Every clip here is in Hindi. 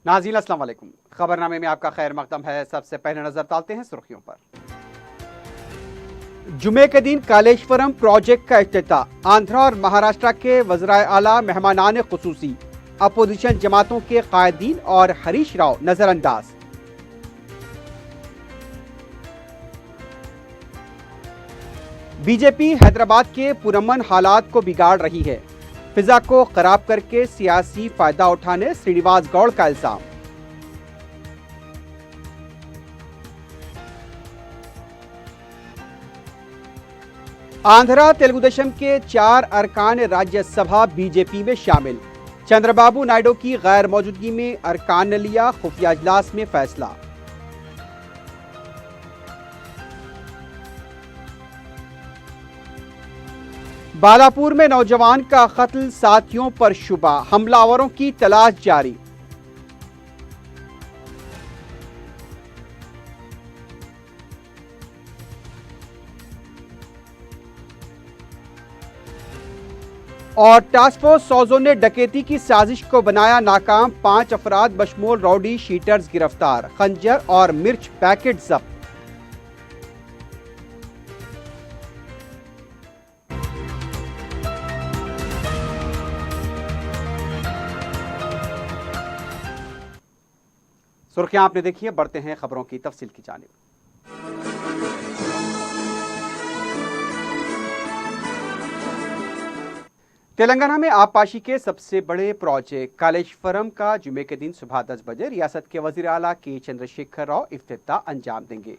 नाज़रीन अस्सलाम वालेकुम। खबरनामे में आपका खैर मकदम है। सबसे पहले नजर डालते हैं सुर्खियों पर। जुमे के दिन कालेश्वरम प्रोजेक्ट का इफ्तिताह। आंध्रा और महाराष्ट्र के वज़राए आला मेहमानान खुसूसी, अपोजिशन जमातों के कायदीन और हरीश राव नजरअंदाज। बीजेपी हैदराबाद के पुरअमन हालात को बिगाड़ रही है। फिजा को खराब करके सियासी फायदा उठाने श्रीनिवास गौड़ का इल्जाम। आंध्रा तेलुगुदेशम के 4 अरकान राज्यसभा बीजेपी में शामिल। चंद्रबाबू नायडू की गैर मौजूदगी में अरकान ने लिया खुफिया इजलास में फैसला। बालापुर में नौजवान का कत्ल, साथियों पर शुबा, हमलावरों की तलाश जारी। और टास्क फोर्स सौजों ने डकैती की साजिश को बनाया नाकाम, 5 अफराद बशमूल राउडी शीटर्स गिरफ्तार, खंजर और मिर्च पैकेट जब्त। सुर्खियां आपने देखी है, बढ़ते हैं खबरों की तफसील की जानिब। तेलंगाना में आबपाशी के सबसे बड़े प्रोजेक्ट कालेश्वरम का जुमे के दिन सुबह 10 बजे रियासत के वजीर आला के चंद्रशेखर राव इफ्तिताह अंजाम देंगे।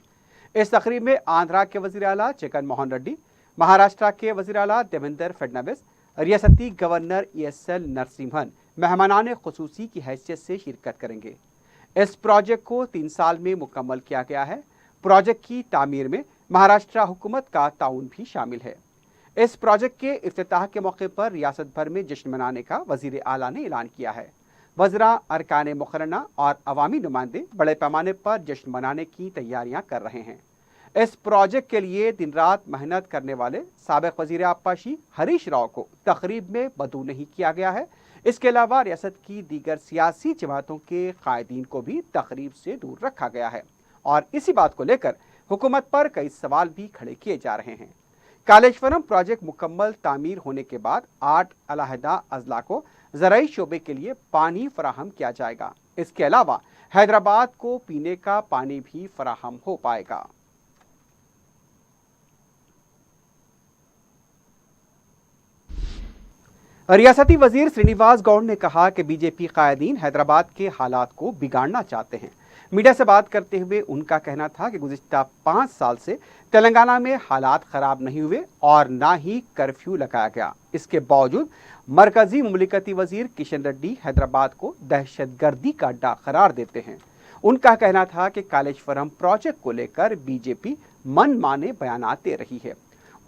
इस तकरीब में आंध्रा के वजीर आला जगन मोहन रेड्डी, महाराष्ट्र के वजीर आला देवेंद्र फडणवीस, रियासती गवर्नर ESL नरसिम्हन मेहमानान खुसूसी की हैसियत से शिरकत करेंगे। इस प्रोजेक्ट को 3 साल में मुकम्मल किया गया है। प्रोजेक्ट की तामीर में महाराष्ट्र हुकूमत का ताउन भी शामिल है। इस प्रोजेक्ट के इफ्तिताह के मौके पर रियासत भर में जश्न मनाने का वजीर आला ने ऐलान किया है। वज़रा, अरकान मुकर्रना और अवामी नुमाइंदे बड़े पैमाने पर जश्न मनाने की तैयारियां कर रहे हैं। इस प्रोजेक्ट के लिए दिन रात मेहनत करने वाले साबिक वजीर आबपाशी हरीश राव को तकरीब में मदऊ नहीं किया गया है। इसके अलावा रियासत की दीगर सियासी जमातों के कायदीन को भी तकरीब से दूर रखा गया है और इसी बात को लेकर हुकूमत पर कई सवाल भी खड़े किए जा रहे हैं। कालेश्वरम प्रोजेक्ट मुकम्मल तामीर होने के बाद 8 अलहदा अजला को ज़राई शोबे के लिए पानी फराहम किया जाएगा। इसके अलावा हैदराबाद को पीने का पानी भी फराहम हो पाएगा। रियासती वजीर श्रीनिवास गौड़ ने कहा कि बीजेपी कायदीन हैदराबाद के हालात को बिगाड़ना चाहते हैं। मीडिया से बात करते हुए उनका कहना था कि गुज़िश्ता 5 साल से तेलंगाना में हालात खराब नहीं हुए और ना ही कर्फ्यू लगाया गया। इसके बावजूद मरकजी मुमलिकती वजीर किशन रेड्डी हैदराबाद को दहशतगर्दी का अड्डा करार देते हैं। उनका कहना था कि कालेश्वरम प्रोजेक्ट को लेकर बीजेपी मनमाने बयानात दे रही है।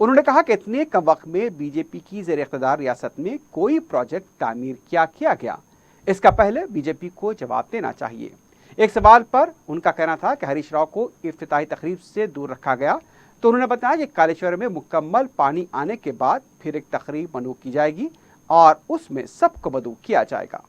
उन्होंने कहा कि इतने कम वक्त में बीजेपी की ज़ेर इख्तिदार रियासत में कोई प्रोजेक्ट तामीर किया गया, इसका पहले बीजेपी को जवाब देना चाहिए। एक सवाल पर उनका कहना था कि हरीश राव को इफ्तिताही तकरीब से दूर रखा गया, तो उन्होंने बताया कि कालेश्वर में मुकम्मल पानी आने के बाद फिर एक तकरीब मनू की जाएगी और उसमें सबको मदऊ किया जाएगा।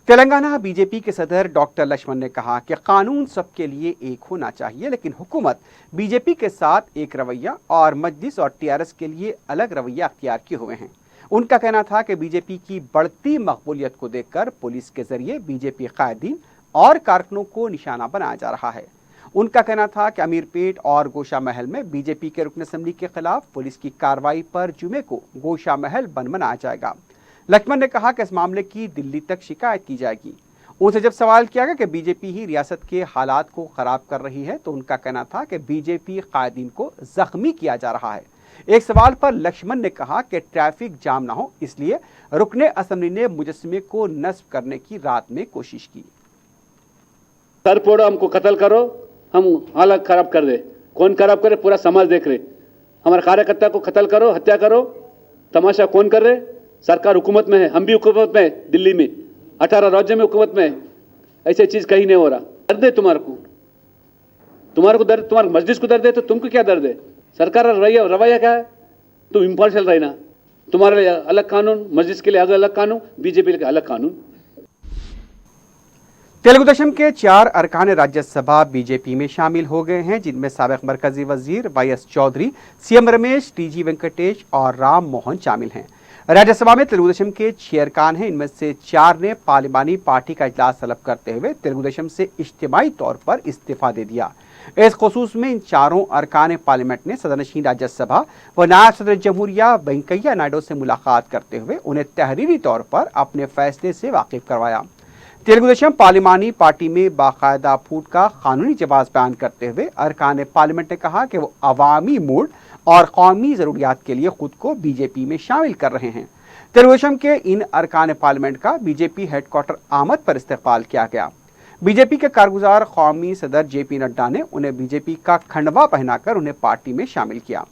तेलंगाना बीजेपी के सदर डॉक्टर लक्ष्मण ने कहा कि कानून सबके लिए एक होना चाहिए, लेकिन हुकूमत बीजेपी के साथ एक रवैया और मजलिस और TRS के लिए अलग रवैया अख्तियार किए हुए हैं। उनका कहना था कि बीजेपी की बढ़ती मकबूलियत को देखकर पुलिस के जरिए बीजेपी कायदीन और कारकुनों को निशाना बनाया जा रहा है। उनका कहना था कि अमीरपेट और गोशा महल में बीजेपी के रुकन असम्बली के खिलाफ पुलिस की कार्रवाई पर जुमे को गोशा महल बंद मनाया जाएगा। लक्ष्मण ने कहा कि इस मामले की दिल्ली तक शिकायत की जाएगी। उनसे जब सवाल किया गया कि बीजेपी ही रियासत के हालात को खराब कर रही है, तो उनका कहना था कि बीजेपी कायदीन को जख्मी किया जा रहा है। एक सवाल पर लक्ष्मण ने कहा कि ट्रैफिक जाम ना हो, इसलिए रुकने असम्बली ने मुजस्समे को नस्ब करने की रात में कोशिश की। सर फोड़ो, हमको कत्ल करो, हम हालत खराब कर दे। कौन खराब करे? पूरा समाज देख रहे। हमारे कार्यकर्ता को कत्ल करो, हत्या करो, तमाशा कौन कर रहे? सरकार हुकूमत में है, हम भी हुकूमत में है, दिल्ली में 18 राज्य में हुकूमत में है। ऐसे चीज कहीं नहीं हो रहा। दर्द है तुम्हारे को दर्द, तुम्हारे मस्जिद को दर्द है, तो तुमको क्या दर्द है? सरकार रवैया क्या है? तुम इम्पार्शियल रहना, तुम्हारे लिए अलग कानून, मस्जिद के लिए अलग कानून, बीजेपी के लिए अलग कानून। तेलुगुदेशम के 4 अरकान राज्यसभा बीजेपी में शामिल हो गए हैं, जिनमें साबिक मरकजी वजीर YS Chaudhary, CM Ramesh, TG Venkatesh और राम मोहन शामिल हैं। राज्यसभा में तेलुगुदेशम के 6 अरकान हैं। इनमें से 4 ने पार्लिमानी पार्टी का इजलास तलब करते हुए तेलुगुदेशम से इज्तिमाई तौर पर इस्तीफा दे दिया। इस खुसूस में इन 4 अरकान पार्लियामेंट ने सदनशीन राज्यसभा व नायब सदर जमहूरिया वेंकैया नायडू से मुलाकात करते हुए उन्हें तहरीरी तौर पर अपने फैसले से वाकिफ करवाया। तेलुगुदेशम पार्लिमानी पार्टी में बाकायदा फूट का कानूनी जवाब बयान करते हुए अरकान पार्लियामेंट ने कहा कि वो अवामी मूड और कौमी ज़रूरियात के लिए खुद को बीजेपी में शामिल कर रहे हैं। तेलुगुदेशम के इन अरकान पार्लियामेंट का बीजेपी हेडक्वार्टर आमद पर इस्तकबाल किया गया। बीजेपी के कारगुजार कौमी सदर जेपी नड्डा ने उन्हें बीजेपी का खंडवा पहनाकर उन्हें पार्टी में शामिल किया।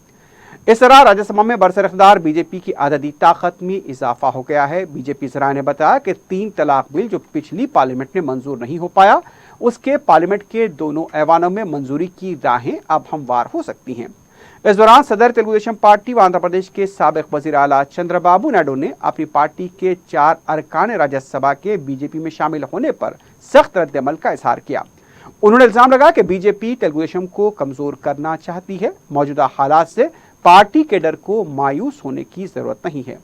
इस तरह राज्यसभा में बरसर इख्तियार बीजेपी की अददी ताकत में इजाफा हो गया है। बीजेपी सराय ने बताया कि 3 तलाक बिल जो पिछली पार्लियामेंट में मंजूर नहीं हो पाया, उसके पार्लियामेंट के दोनों ऐवानों में मंजूरी की राहें अब हमवार हो सकती हैं। इस दौरान सदर तेलुगुदेशम पार्टी व आंध्र प्रदेश के साबिक वजीर आला चंद्रबाबू नायडू ने अपनी पार्टी के 4 अरकान राज्यसभा के बीजेपी में शामिल होने पर सख्त रद्द-ए-अमल का इजहार किया। उन्होंने इल्जाम लगाया कि बीजेपी तेलुगुदेशम को कमजोर करना चाहती है। मौजूदा हालात से पार्टी के डर को मायूस होने की जरूरत नहीं है।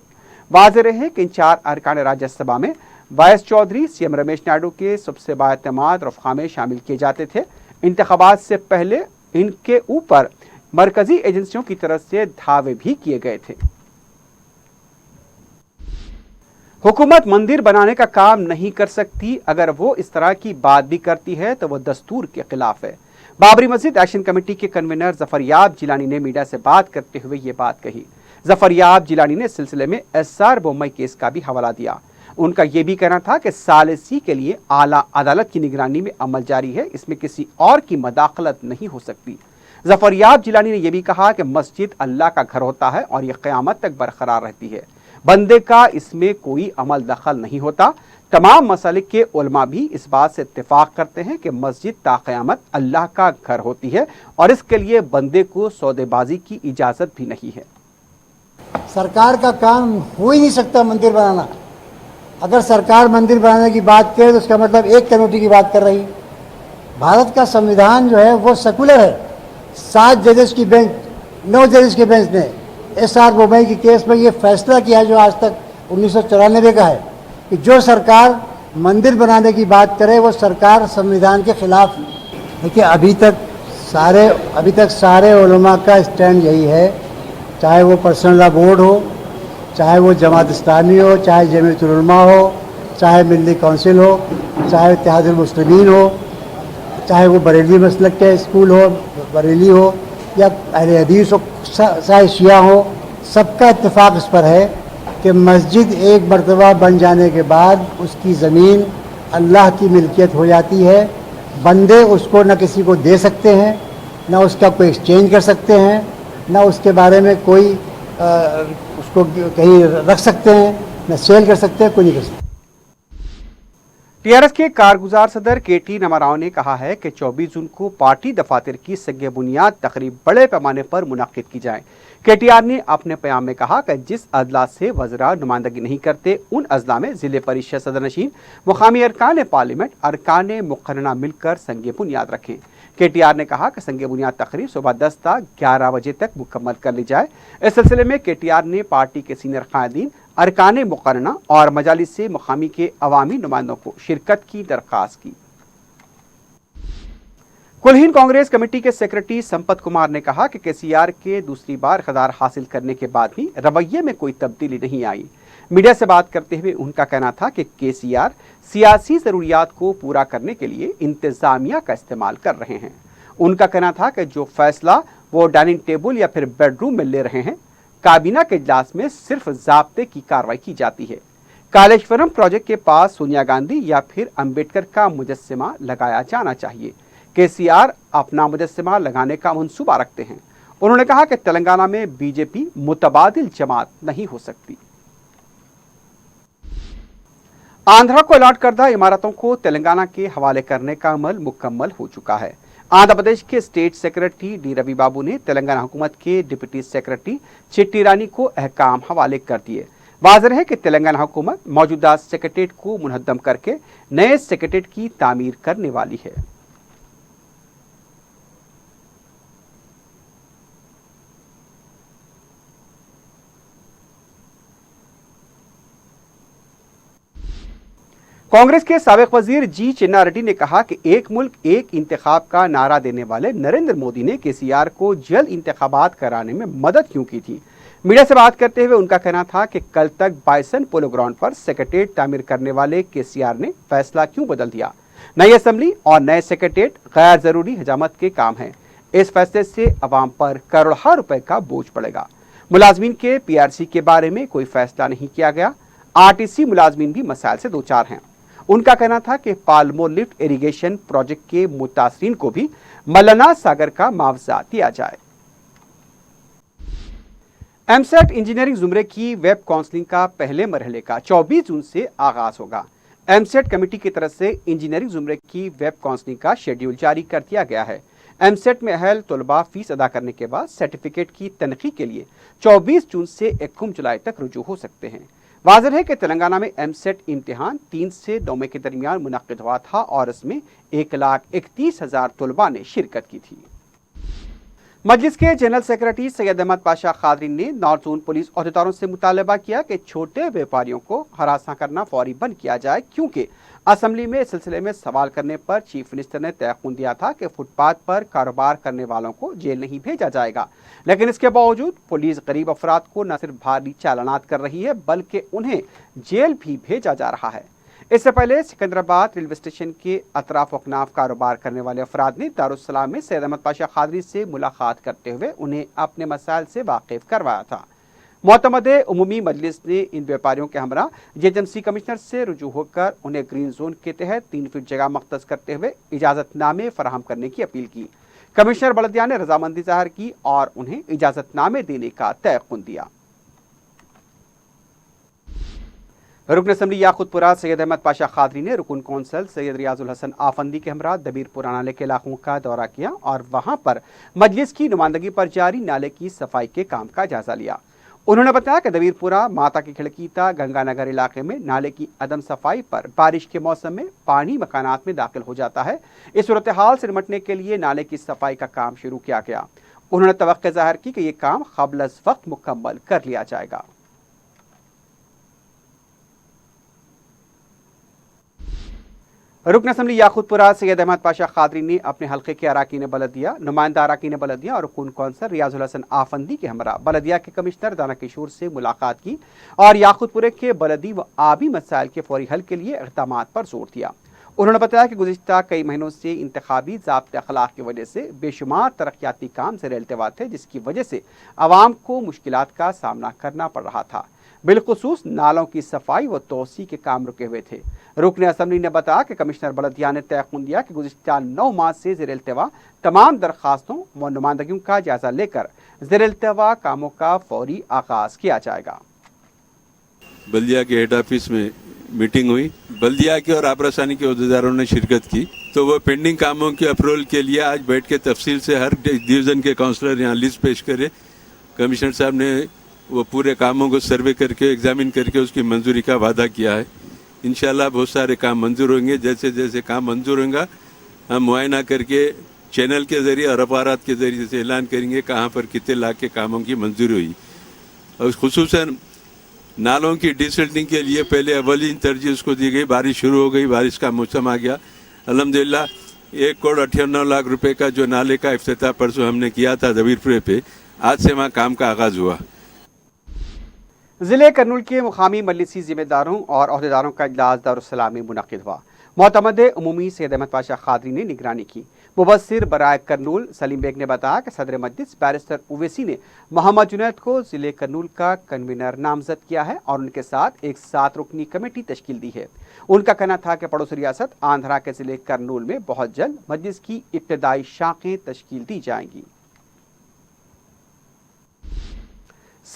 वाज़ेह रहे कि इन 4 अरकान राज्यसभा में वाईएस चौधरी, सीएम रमेश नायडू के सबसे बाएतमाद रफ़्क़ा में शामिल किए जाते थे। इंतखाबात से पहले इनके ऊपर मरकजी एजेंसियों की तरफ से दावे भी किए गए थे। हुकूमत मंदिर बनाने का काम नहीं कर सकती। अगर वो इस तरह की बात भी करती है तो वो दस्तूर के खिलाफ है। बाबरी मस्जिद एक्शन कमेटी के कन्वीनर जफरयाब जिलानी ने मीडिया से बात करते हुए ये बात कही। जफरयाब जिलानी ने इस सिलसिले में एसआर बोम्मई केस का भी हवाला दिया। उनका यह भी कहना था कि सालिसी के लिए आला अदालत की निगरानी में अमल जारी है, इसमें किसी और की मदाखलत नहीं हो सकती। जफरयाब जिलानी ने यह भी कहा कि मस्जिद अल्लाह का घर होता है और यह क़यामत तक बरकरार रहती है। बंदे का इसमें कोई अमल दखल नहीं होता। तमाम मसलिक के उलमा भी इस बात से इत्तेफाक करते हैं कि मस्जिद ताक़यामत अल्लाह का घर होती है और इसके लिए बंदे को सौदेबाजी की इजाज़त भी नहीं है। सरकार का काम हो ही नहीं सकता मंदिर बनाना। अगर सरकार मंदिर बनाने की बात करे तो उसका मतलब एक कमेटी की बात कर रही। भारत का संविधान जो है वो सेकुलर है। 7 जजेस की बेंच, 9 जजेस के बेंच ने एसआर बोम्मई के केस में ये फैसला किया जो आज तक 1994 का है कि जो सरकार मंदिर बनाने की बात करे वो सरकार संविधान के खिलाफ है। देखिए अभी तक सारे उलमा का स्टैंड यही है, चाहे वो पर्सनल लॉ बोर्ड हो, चाहे वो जमात इस्लामी हो, चाहे जमीयतुल उलमा हो, चाहे मिल्ली काउंसिल हो, चाहे इत्तेहादुल मुस्लिमीन हो, चाहे वो बरेली मसलक के स्कूल हो, बरेली हो या अहले हदीस हो, चाहे शिया हो, सबका इत्तेफाक इस पर है कि मस्जिद एक मरतबा बन जाने के बाद उसकी ज़मीन अल्लाह की मिल्कियत हो जाती है। बंदे उसको न किसी को दे सकते हैं, न उसका कोई एक्सचेंज कर सकते हैं, न उसके बारे में कोई उसको कहीं रख सकते हैं, न सेल कर सकते हैं, कोई नहीं कर सकते। टीआरएस के कारगुजार सदर केटी रामाराव ने कहा है कि 24 जून को पार्टी दफातर की सगे बुनियाद तकरीब बड़े पैमाने पर मुनाकिद की जाए। केटीआर ने अपने बयान में कहा कि जिस अजला से वज़रा नुमाइंदगी नहीं करते उन अजला में जिले परिषद सदरनशीन, मुकामी अरकान पार्लियामेंट, अरकान मुकर्रना मिलकर संगे बुनियाद रखें। केटीआर ने कहा कि संगे बुनियाद तकरीब सुबह 10 ता 11 बजे तक मुकम्मल कर ली जाए। इस सिलसिले में केटीआर ने पार्टी के सीनियर कायदीन, अरकान मुकर्रना और मजालिस से मुकामी के अवामी नुमाइंदों को शिरकत की दरख्वास्त की। कुलहीन कांग्रेस कमेटी के सेक्रेटरी संपत कुमार ने कहा कि केसीआर के दूसरी बार इक़्तिदार हासिल करने के बाद भी रवैये में कोई तब्दीली नहीं आई। मीडिया से बात करते हुए उनका कहना था कि केसीआर सियासी ज़रूरियात को पूरा करने के लिए इंतज़ामिया का इस्तेमाल कर रहे हैं। उनका कहना था कि जो फैसला वो डाइनिंग टेबल या फिर बेडरूम में ले रहे हैं, काबीना के इजलास में सिर्फ ज़ाब्ते की कार्रवाई की जाती है। कालेश्वरम प्रोजेक्ट के पास सोनिया गांधी या फिर अंबेडकर का मुजस्समा लगाया जाना चाहिए। केसीआर अपना मुजस्समा लगाने का मंसूबा रखते हैं। उन्होंने कहा कि तेलंगाना में बीजेपी मुतबादिल जमात नहीं हो सकती। आंध्रा को अलॉट करदा इमारतों को तेलंगाना के हवाले करने का अमल मुकम्मल हो चुका है। आंध्र प्रदेश के स्टेट सेक्रेटरी डी रवि बाबू ने तेलंगाना हुकूमत के डिप्टी सेक्रेटरी चिट्टी रानी को अहकाम हवाले कर दिए। वाज़ेह है कि तेलंगाना हुकूमत मौजूदा सेक्रेटेरिएट को मुनहद्दम करके नए सेक्रेटेरिएट की तामीर करने वाली है। कांग्रेस के साबिक वजीर जी चिन्ना रेड्डी ने कहा कि एक मुल्क एक इंतखाब का नारा देने वाले नरेंद्र मोदी ने केसीआर को जल्द इंतखाबात कराने में मदद क्यों की थी। मीडिया से बात करते हुए उनका कहना था कि कल तक बाइसन पोलो ग्राउंड पर सेक्रेटेरिएट तामीर करने वाले केसीआर ने फैसला क्यों बदल दिया। नई असेंबली और नए सेक्रेटेरिएट गैर जरूरी हजामत के काम है। इस फैसले से अवाम पर करोड़ों रुपए का बोझ पड़ेगा। मुलाजमीन के पीआरसी के बारे में कोई फैसला नहीं किया गया। आरटीसी मुलाजमीन भी मसाइल से दो चार हैं। उनका कहना था कि पाल्मो लिफ्ट इरिगेशन प्रोजेक्ट के मुतासरीन को भी मल्लना सागर का मुआवजा दिया जाए। एमसेट इंजीनियरिंग जुमरे की वेब काउंसलिंग का पहले मरहले का 24 जून से आगाज होगा। एमसेट कमेटी की तरफ से इंजीनियरिंग जुमरे की वेब काउंसलिंग का शेड्यूल जारी कर दिया गया है। एमसेट में अहल तलबा फीस अदा करने के बाद सर्टिफिकेट की तनखी के लिए 24 जून से 1 जुलाई तक रुजू हो सकते हैं। वाज़ेह है कि तेलंगाना में एमसेट इम्तिहान 3 से 9 मई के दरमियान मुनक्किद हुआ था और इसमें 1,31,000 तलबा ने शिरकत की थी। मजलिस के जनरल सेक्रेटरी सैयद अहमद पाशा खादरी ने नॉर्थ जोन पुलिस अहदेदारों से मुतालबा किया कि छोटे व्यापारियों को हरासा करना फौरी बंद किया जाए, क्योंकि असेंबली में इस सिलसिले में सवाल करने पर चीफ मिनिस्टर ने तयक़ुन दिया था कि फुटपाथ पर कारोबार करने वालों को जेल नहीं भेजा जाएगा। लेकिन इसके बावजूद पुलिस गरीब अफराद को न सिर्फ भारी चालानात कर रही है बल्कि उन्हें जेल भी भेजा जा रहा है। इससे पहले सिकंदराबाद रेलवे स्टेशन के अतराफ अकनाफ कारोबार करने वाले अफराद ने दारुस्सलाम में सैयद अहमद पाशा खादरी से मुलाकात करते हुए उन्हें अपने मसाइल से वाकिफ करवाया था। मोतमदे उमूमी मजलिस ने इन व्यापारियों के हमरा जेएचएमसी कमिश्नर से रुजू होकर उन्हें ग्रीन जोन के तहत 3 फीट जगह मख्तस करते हुए इजाजतनामे फराहम करने की अपील की। कमिश्नर बलदिया ने रजामंदी जाहिर की और उन्हें इजाजतनामे देने का तयक़ुन दिया। रुकन असम्बली याकूतपुरा सैयद अहमद पाशा खादरी ने रुकन कौंसल सैयद रियाजुल हसन आफंदी के हमरा दबीरपुरा नाले के इलाकों का दौरा किया और वहां पर मजलिस की नुमाइंदगी पर जारी नाले की सफाई के काम का जायजा लिया। उन्होंने बताया कि दबीरपुरा माता की खिड़कीता गंगानगर इलाके में नाले की अदम सफाई पर बारिश के मौसम में पानी मकानात में दाखिल हो जाता है। इस सूरत हाल से निपटने के लिए नाले की सफाई का काम शुरू किया गया। उन्होंने तवक्को जाहिर की कि यह काम क़ब्ल अज़ वक्त मुकम्मल कर लिया जाएगा। रुकन असम्बली याकूतपुरा सैयद अहमद पाशा खादरी ने अपने हल्के के अराकीन बलदिया, नुमाइंदा अराकीन बलदिया और रुकन कौंसल रियाजुल हसन आफंदी के हमरा बलदिया के कमिश्नर दाना किशोर से मुलाकात की और याकूतपुरे के बलदी व आबी मसाइल के फौरी हल के लिए इक़दामात पर जोर दिया। उन्होंने बताया कि गुज़िश्ता कई महीनों से इंतखाबी ज़ाब्ते अखलाक की वजह से बेशुमार तरक्याती काम ज़ेर इल्तिवा थे, जिसकी वजह से आवाम को मुश्किलात का सामना करना पड़ रहा था। बिलखुसूस नालों की सफाई व तोसी के काम रुके हुए थे। रुकन असम्बली ने बताया कि कमिश्नर बलदिया ने तयक़ुन दिया कि गुज़िश्ता 9 माह से ज़ेर इल्तिवा तमाम दरखास्तों व नुमाइंदगियों का जायजा लेकर ज़ेर इल्तिवा कामों का फौरी आगाज किया जाएगा। बल्दिया के हेड ऑफिस में मीटिंग हुई। बल्दिया के और आबरासानी के अहदेदारों ने शिरकत की, तो वो पेंडिंग कामों के अप्रूवल के लिए आज बैठ के तफसील से हर डिवीज़न के काउंसलर यहाँ लिस्ट पेश करे। कमिश्नर साहब ने वो पूरे कामों को सर्वे करके एग्जामिन करके उसकी मंजूरी का वादा किया है। इंशाल्लाह बहुत सारे काम मंजूर होंगे। जैसे जैसे काम मंजूर होंगे हम मुआयना करके चैनल के ज़रिए और अखबारात के ज़रिए से ऐलान करेंगे कहाँ पर कितने लाख के कामों की मंजूरी हुई। और खुसूसन नालों की डिसिल्टिंग के लिए पहले अवलीन तरजीह उसको दी गई। बारिश शुरू हो गई, बारिश का मौसम आ गया। अल्हम्दुलिल्लाह 1,98,00,000 रुपये का जो नाले का इफ्तिताह परसों हमने किया था दबीरपुरे पे, आज से वहाँ काम का आगाज़ हुआ। जिले करनूल के मुकामी मजलिसी जिम्मेदारों और अहदेदारों का इजलास दारुस्सलाम में मुनक्किद हुआ। मोतमदे उमूमी सैयद अहमद पाशा खादरी ने निगरानी की। मुबस्सिर बराए करनूल सलीम बेग ने बताया कि सदर मजलिस बैरिस्टर उवैसी ने मोहम्मद जुनैद को जिले करनूल का कन्वीनर नामजद किया है और उनके साथ एक 7 रुकनी कमेटी तश्कील दी है। उनका कहना था कि पड़ोसी रियासत आंध्रा के जिले करनूल में बहुत जल्द मजलिस की इब्तदाई शाखें तश्कील दी जाएंगी।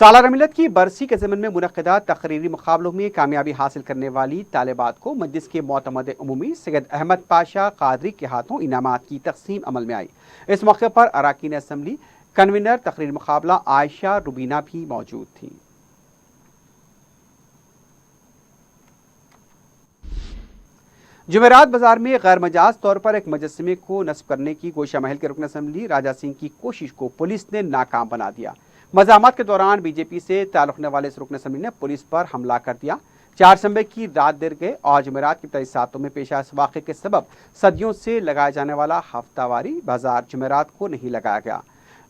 सालाना मिलत की बरसी के ज़मन में मुनक़्क़दा तक़रीरी मुक़ाबलों में कामयाबी हासिल करने वाली तालिबात को मजलिस के मोतमद उमूमी सैयद अहमद पाशा क़ादरी के हाथों इनामात की तक़सीम अमल में आई। इस मौके पर अराकीन असम्बली कन्वीनर तक़रीरी मुक़ाबला आयशा रुबीना भी मौजूद थी। जुमेरात बाजार में गैर मजाज तौर पर एक मुजस्समे को नस्ब करने की गोशा महल के रुकन असम्बली राजा सिंह की कोशिश को पुलिस ने नाकाम बना दिया। मज़ामत के दौरान बीजेपी से ताल्लुक़ रखने वाले इस रुकन असम्बली ने पुलिस पर हमला कर दिया। 4 शंबे की रात देर गए और जुमेरात की इब्तदाई सातों में पेश आए इस वाक़े के सबब सदियों से लगाए जाने वाला हफ्तावारी बाजार जुमेरात को नहीं लगाया गया।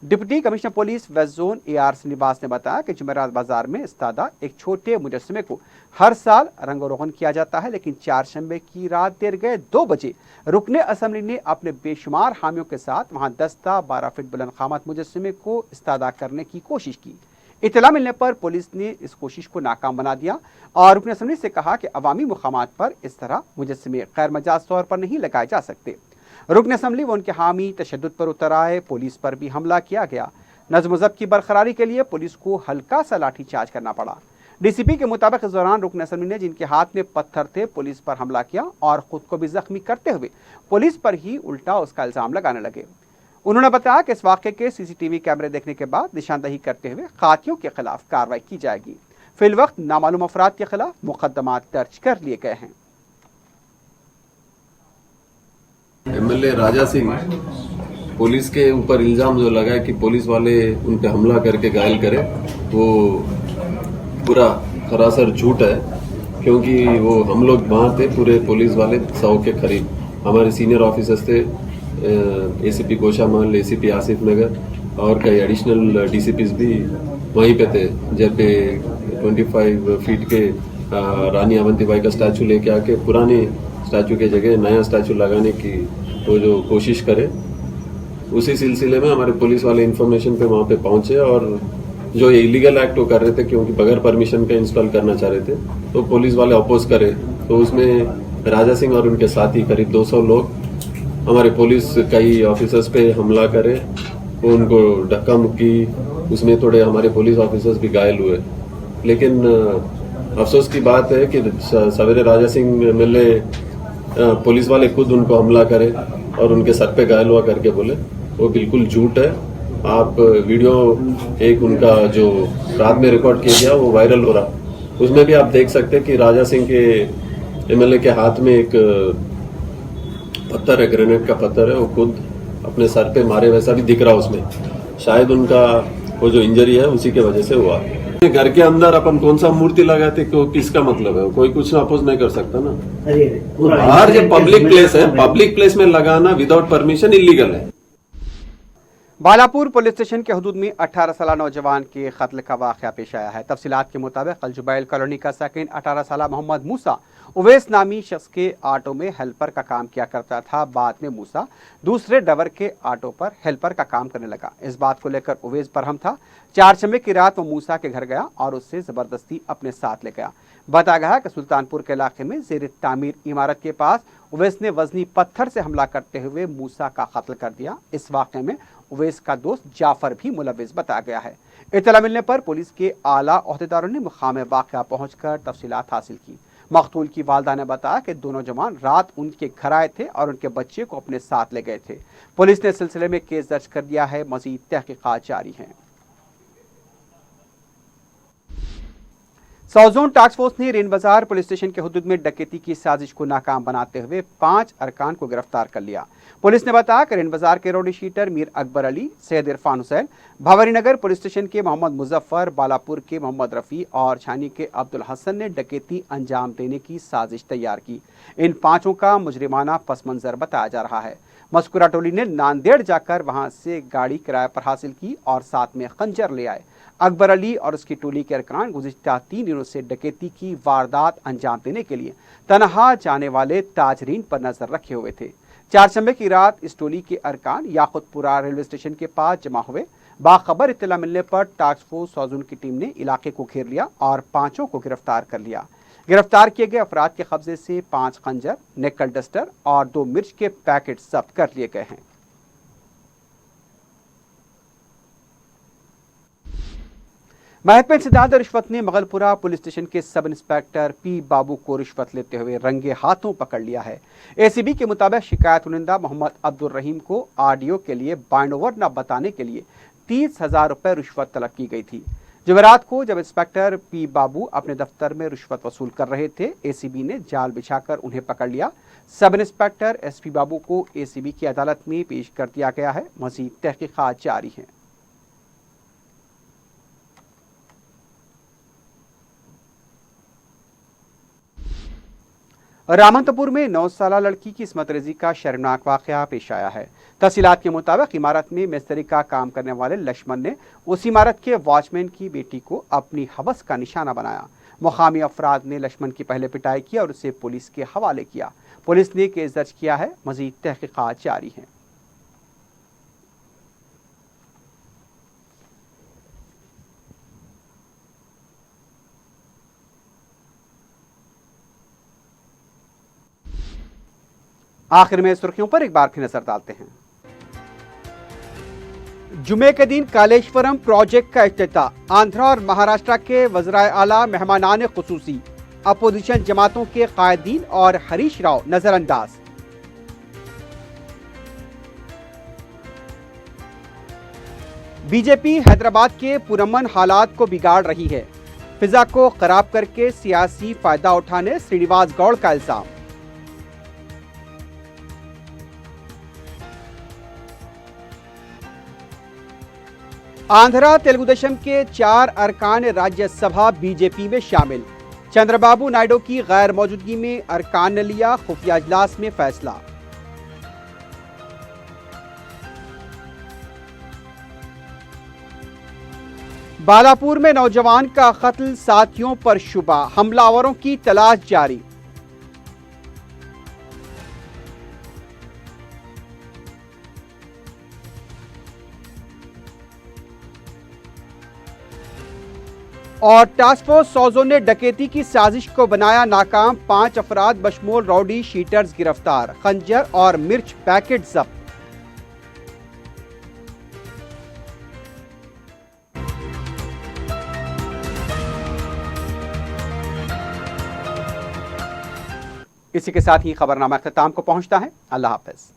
Deputy commissioner police west zone AR Srinivas ने बताया कि जुमेरात बाजार में इस्तादा एक छोटे मुजस्समे को हर साल रंगो रोगन किया जाता है, लेकिन 4 शंबे की रात देर गए 2 बजे रुकने असम्बली ने अपने बेशुमार हामियों के साथ वहां दस्ता 12 फीट बुलंद खामत मुजस्समे को इस्तादा करने की कोशिश की। इतला मिलने पर पुलिस ने इस कोशिश को नाकाम बना दिया और रुकने असम्बली से कहा कि अवामी मुकामात पर इस तरह मुजस्समे गैर मजाज तौर पर नहीं लगाए जा सकते। रुकन असम्बली व उनके हामी तशद्दुद पर उतर आए, पुलिस पर भी हमला किया गया। नज़्म ज़ब्त की बरकरारी के लिए पुलिस को हल्का सा लाठीचार्ज करना पड़ा। DCP के मुताबिक इस दौरान रुकन असम्बली ने जिनके हाथ में पत्थर थे पुलिस पर हमला किया और खुद को भी जख्मी करते हुए पुलिस पर ही उल्टा उसका इल्ज़ाम लगाने लगे। उन्होंने बताया कि इस वाक़े के CCTV कैमरे देखने के बाद निशानदही करते हुए खातियों के खिलाफ कार्रवाई की जाएगी। फिल वक्त नामालूम अफराद के खिलाफ मुकदमात दर्ज कर लिए गए हैं। MLA राजा सिंह पुलिस के ऊपर इल्जाम जो लगा है कि पुलिस वाले उन पे हमला करके घायल करे, वो पूरा सरासर झूठ है। क्योंकि वो हम लोग वहाँ थे पूरे पुलिस वाले 100 के करीब, हमारे सीनियर ऑफिसर्स थे, ACP गोशा महल, ACP आसिफ नगर और कई एडिशनल DCPs भी वहीं पे थे। जब पे 25 फीट के रानी अवंतीबाई का स्टैचू लेके आके पुराने स्टैचू के जगह नया स्टैचू लगाने की वो जो कोशिश करे, उसी सिलसिले में हमारे पुलिस वाले इन्फॉर्मेशन पे वहाँ पे पहुंचे और जो ये इलीगल एक्ट वो कर रहे थे, क्योंकि बगैर परमिशन के इंस्टॉल करना चाह रहे थे, तो पुलिस वाले अपोज करे। तो उसमें राजा सिंह और उनके साथी करीब 200 लोग हमारे पुलिस कई ऑफिसर्स पे हमला करे, उनको धक्का मुक्की, उसमें थोड़े हमारे पुलिस ऑफिसर्स भी घायल हुए। लेकिन अफसोस की बात है कि सवेरे राजा सिंह मिले, पुलिस वाले खुद उनको हमला करे और उनके सर पे घायल हुआ करके बोले, वो बिल्कुल झूठ है। आप वीडियो एक उनका जो रात में रिकॉर्ड किया गया वो वायरल हो रहा, उसमें भी आप देख सकते हैं कि राजा सिंह के MLA के हाथ में एक पत्थर है, ग्रेनेड का पत्थर है, वो खुद अपने सर पे मारे वैसा भी दिख रहा उसमें। शायद उनका वो जो इंजरी है उसी के वजह से हुआ। घर के अंदर अपन कौन सा मूर्ति लगाते, किसका मतलब है? कोई कुछ अपोज नहीं कर सकता ना। बाहर जो पब्लिक प्लेस है, पब्लिक प्लेस में लगाना विदाउट परमिशन इलीगल है। बालापुर पुलिस स्टेशन के हदूद में 18 साल नौजवान के कत्ल का वाक़या पेश आया है। तफसीलात के मुताबिक अलजुबैल कॉलोनी का साकिन 18 साल मोहम्मद मूसा उवैस नामी शख्स के ऑटो में हेल्पर का काम किया करता था। बाद में मूसा दूसरे ड्राइवर के ऑटो पर हेल्पर का काम करने लगा। इस बात को लेकर उवैस बरहम था। 4 शंबे की रात वो मूसा के घर गया और उससे ज़बरदस्ती अपने साथ ले गया। बताया गया कि सुल्तानपुर के इलाके में ज़ेर तामीर इमारत के पास उवैस ने वजनी पत्थर से हमला करते हुए मूसा का कत्ल कर दिया। इस वाक़े में उवैस का दोस्त जाफर भी मुलविस बताया गया है। इत्तला मिलने पर पुलिस के आला ओहदेदारों ने मुकाम वाक़या पहुंचकर तफसीलात हासिल की। मकतूल की वालदा ने बताया कि दोनों जवान रात उनके घर आए थे और उनके बच्चे को अपने साथ ले गए थे। पुलिस ने इस सिलसिले में केस दर्ज कर दिया है, मजीद तहकीकात जारी हैं। साउथ जोन टास्क फोर्स ने रेन बाजार पुलिस स्टेशन के हुदूद में डकैती की साजिश को नाकाम बनाते हुए 5 अरकान को गिरफ्तार कर लिया। पुलिस ने बताया कि रेन बाजार के रोडी शीटर मीर अकबर अली, सैयद इरफान हुसैन, भावरी नगर पुलिस स्टेशन के मोहम्मद मुजफ्फर, बालापुर के मोहम्मद रफ़ी और छानी के अब्दुल हसन ने डकैती अंजाम देने की साजिश तैयार की। इन 5 का मुजरिमाना पस मंजर बताया जा रहा है। मस्कुरा टोली ने नांदेड़ जाकर वहां से गाड़ी किराए पर हासिल की और साथ में खंजर ले आए। अकबर अली और उसकी टोली के अरकान गुज़िश्ता 3 दिनों से डकैती की वारदात अंजाम देने के लिए तनहा जाने वाले ताजरीन पर नजर रखे हुए थे। 4 शंबे की रात इस टोली के अरकान याकुतपुरा रेलवे स्टेशन के पास जमा हुए। बाखबर इत्तला मिलने पर टास्क फोर्स साउथ की टीम ने इलाके को घेर लिया और 5 को गिरफ्तार कर लिया। गिरफ्तार किए गए अफराद के कब्जे से 5 खंजर, निकल डस्टर और 2 मिर्च के पैकेट जब्त कर लिए गए हैं। महत्व सिद्धांत रिश्वत ने मगलपुरा पुलिस स्टेशन के सब इंस्पेक्टर पी बाबू को रिश्वत लेते हुए रंगे हाथों पकड़ लिया है। एसीबी के मुताबिक शिकायत कुनिंदा मोहम्मद अब्दुल रहीम को आरडीओ के लिए बाइंड ओवर न बताने के लिए 30,000 रुपए रिश्वत तलब की गई थी। जुमेरात को जब इंस्पेक्टर पी बाबू अपने दफ्तर में रिश्वत वसूल कर रहे थे, एसीबी ने जाल बिछाकर उन्हें पकड़ लिया। सब इंस्पेक्टर एसपी बाबू को एसीबी की अदालत में पेश कर दिया गया है। मजीद तहकीकात जारी है। रामनतपुर में 9 साला लड़की की इस्मत रेजी का शर्मनाक वाकया पेश आया है। तफसीलात के मुताबिक इमारत में मिस्त्री का काम करने वाले लक्ष्मण ने उस इमारत के वॉचमैन की बेटी को अपनी हवस का निशाना बनाया। मुकामी अफराद ने लक्ष्मण की पहले पिटाई की और उसे पुलिस के हवाले किया। पुलिस ने केस दर्ज किया है। मजीद तहकीकात जारी है। आखिर में सुर्खियों पर एक बार फिर नजर डालते हैं। जुमे के दिन कालेश्वरम प्रोजेक्ट का इफ्तिताह। आंध्रा और महाराष्ट्र के वज़राए आला मेहमानान खुसूसी, अपोजिशन जमातों के कायदीन और हरीश राव नजरअंदाज। बीजेपी हैदराबाद के पुरअमन हालात को बिगाड़ रही है। फिजा को खराब करके सियासी फायदा उठाने श्रीनिवास गौड़ का इल्जाम। आंध्रा तेलुगुदेशम के 4 अरकान राज्यसभा बीजेपी में शामिल। चंद्रबाबू नायडू की गैर मौजूदगी में अरकान ने लिया खुफिया इजलास में फैसला। बालापुर में नौजवान का कत्ल, साथियों पर शुबा, हमलावरों की तलाश जारी। और टास्क फोर्स सौजों ने डकैती की साजिश को बनाया नाकाम। 5 अफराद बशमूल रौडी शीटर्स गिरफ्तार। खंजर और मिर्च पैकेट जब्त। इसी के साथ ही खबरनामा अख्ताम को पहुंचता है। अल्लाह हाफ़िज़।